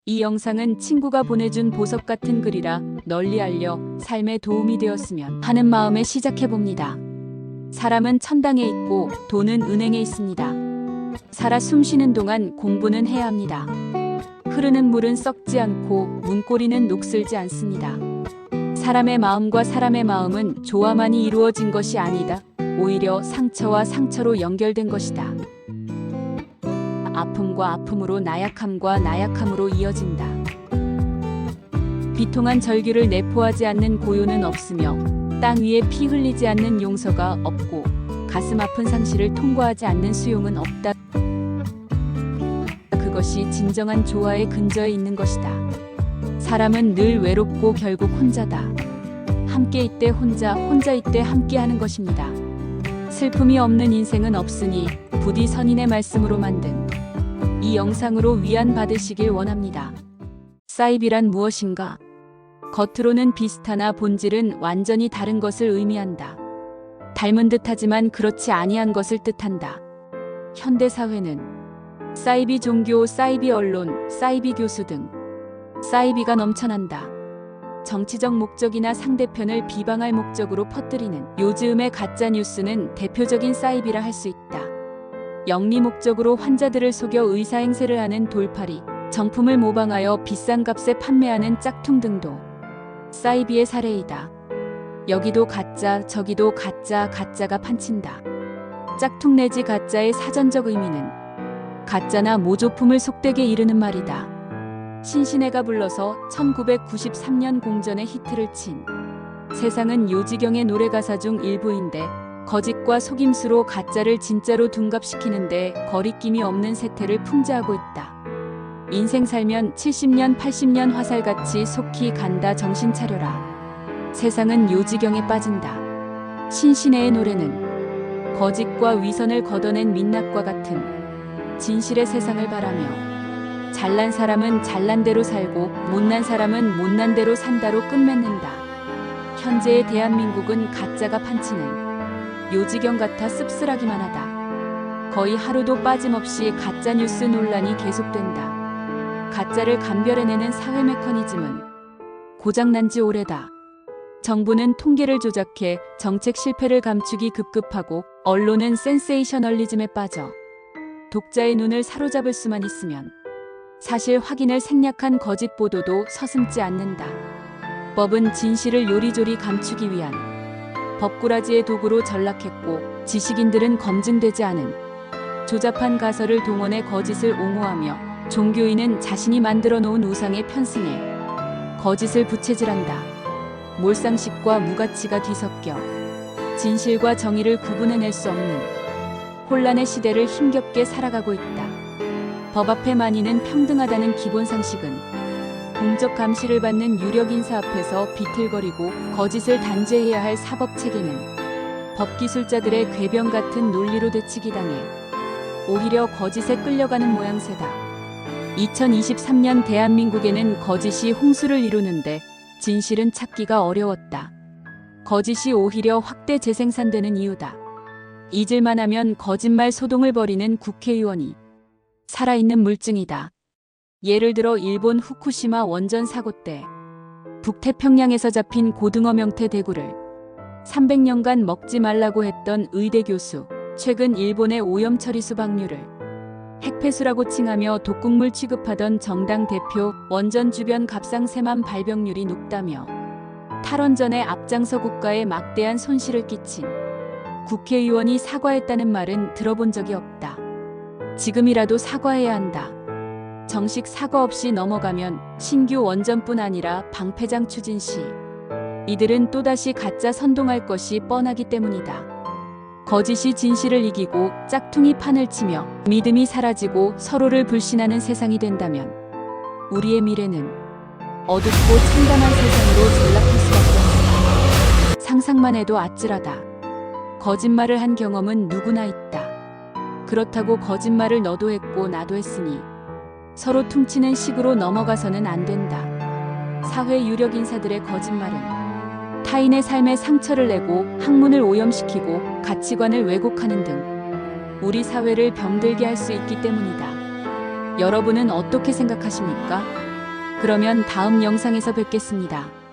이 영상은 친구가 보내준 보석 같은 글이라 널리 알려 삶에 도움이 되었으면 하는 마음에 시작해봅니다. 사람은 천당에 있고 돈은 은행에 있습니다. 살아 숨쉬는 동안 공부는 해야 합니다. 흐르는 물은 썩지 않고 문고리는 녹슬지 않습니다. 사람의 마음과 사람의 마음은 조화만이 이루어진 것이 아니다. 오히려 상처와 상처로 연결된 것이다. 아픔과 아픔으로 나약함과 나약함으로 이어진다. 비통한 절규를 내포하지 않는 고요는 없으며 땅 위에 피 흘리지 않는 용서가 없고 가슴 아픈 상실을 통과하지 않는 수용은 없다. 그것이 진정한 조화의 근저에 있는 것이다. 사람은 늘 외롭고 결국 혼자다. 함께 있대 혼자, 혼자 있대 함께 하는 것입니다. 슬픔이 없는 인생은 없으니 부디 선인의 말씀으로 만든 이 영상으로 위안 받으시길 원합니다. 사이비란 무엇인가? 겉으로는 비슷하나 본질은 완전히 다른 것을 의미한다. 닮은 듯하지만 그렇지 아니한 것을 뜻한다. 현대 사회는 사이비 종교, 사이비 언론, 사이비 교수 등 사이비가 넘쳐난다. 정치적 목적이나 상대편을 비방할 목적으로 퍼뜨리는 요즘의 가짜 뉴스는 대표적인 사이비라 할 수 있다. 영리 목적으로 환자들을 속여 의사행세를 하는 돌팔이, 정품을 모방하여 비싼 값에 판매하는 짝퉁 등도 사이비의 사례이다. 여기도 가짜, 저기도 가짜, 가짜가 판친다. 짝퉁 내지 가짜의 사전적 의미는 가짜나 모조품을 속되게 이르는 말이다. 신신애가 불러서 1993년 공전에 히트를 친 세상은 요지경의 노래 가사 중 일부인데 거짓과 속임수로 가짜를 진짜로 둔갑시키는데 거리낌이 없는 세태를 풍자하고 있다. 인생 살면 70년 80년 화살같이 속히 간다. 정신 차려라. 세상은 요지경에 빠진다. 신신애의 노래는 거짓과 위선을 걷어낸 민낯과 같은 진실의 세상을 바라며 잘난 사람은 잘난 대로 살고 못난 사람은 못난 대로 산다로 끝맺는다. 현재의 대한민국은 가짜가 판치는 요지경 같아 씁쓸하기만 하다. 거의 하루도 빠짐없이 가짜뉴스 논란이 계속된다. 가짜를 감별해내는 사회 메커니즘은 고장난 지 오래다. 정부는 통계를 조작해 정책 실패를 감추기 급급하고 언론은 센세이셔널리즘에 빠져 독자의 눈을 사로잡을 수만 있으면 사실 확인을 생략한 거짓 보도도 서슴지 않는다. 법은 진실을 요리조리 감추기 위한 법꾸라지의 도구로 전락했고 지식인들은 검증되지 않은 조잡한 가설을 동원해 거짓을 옹호하며 종교인은 자신이 만들어 놓은 우상에 편승해 거짓을 부채질한다. 몰상식과 무가치가 뒤섞여 진실과 정의를 구분해낼 수 없는 혼란의 시대를 힘겹게 살아가고 있다. 법 앞에 만인은 평등하다는 기본 상식은 공적 감시를 받는 유력 인사 앞에서 비틀거리고 거짓을 단죄해야 할 사법 체계는 법기술자들의 궤변 같은 논리로 되치기 당해 오히려 거짓에 끌려가는 모양새다. 2023년 대한민국에는 거짓이 홍수를 이루는데 진실은 찾기가 어려웠다. 거짓이 오히려 확대 재생산되는 이유다. 잊을만 하면 거짓말 소동을 벌이는 국회의원이 살아있는 물증이다. 예를 들어 일본 후쿠시마 원전 사고 때 북태평양에서 잡힌 고등어 명태 대구를 300년간 먹지 말라고 했던 의대 교수, 최근 일본의 오염 처리 수박류를 핵폐수라고 칭하며 독극물 취급하던 정당 대표, 원전 주변 갑상새만 발병률이 높다며 탈원전에 앞장서 국가에 막대한 손실을 끼친 국회의원이 사과했다는 말은 들어본 적이 없다. 지금이라도 사과해야 한다. 정식 사과 없이 넘어가면 신규 원전뿐 아니라 방패장 추진 시 이들은 또다시 가짜 선동할 것이 뻔하기 때문이다. 거짓이 진실을 이기고 짝퉁이 판을 치며 믿음이 사라지고 서로를 불신하는 세상이 된다면 우리의 미래는 어둡고 참담한 세상으로 전락할 수밖에 없다. 상상만 해도 아찔하다. 거짓말을 한 경험은 누구나 있다. 그렇다고 거짓말을 너도 했고 나도 했으니 서로 퉁치는 식으로 넘어가서는 안 된다. 사회 유력 인사들의 거짓말은 타인의 삶에 상처를 내고 학문을 오염시키고 가치관을 왜곡하는 등 우리 사회를 병들게 할 수 있기 때문이다. 여러분은 어떻게 생각하십니까? 그러면 다음 영상에서 뵙겠습니다.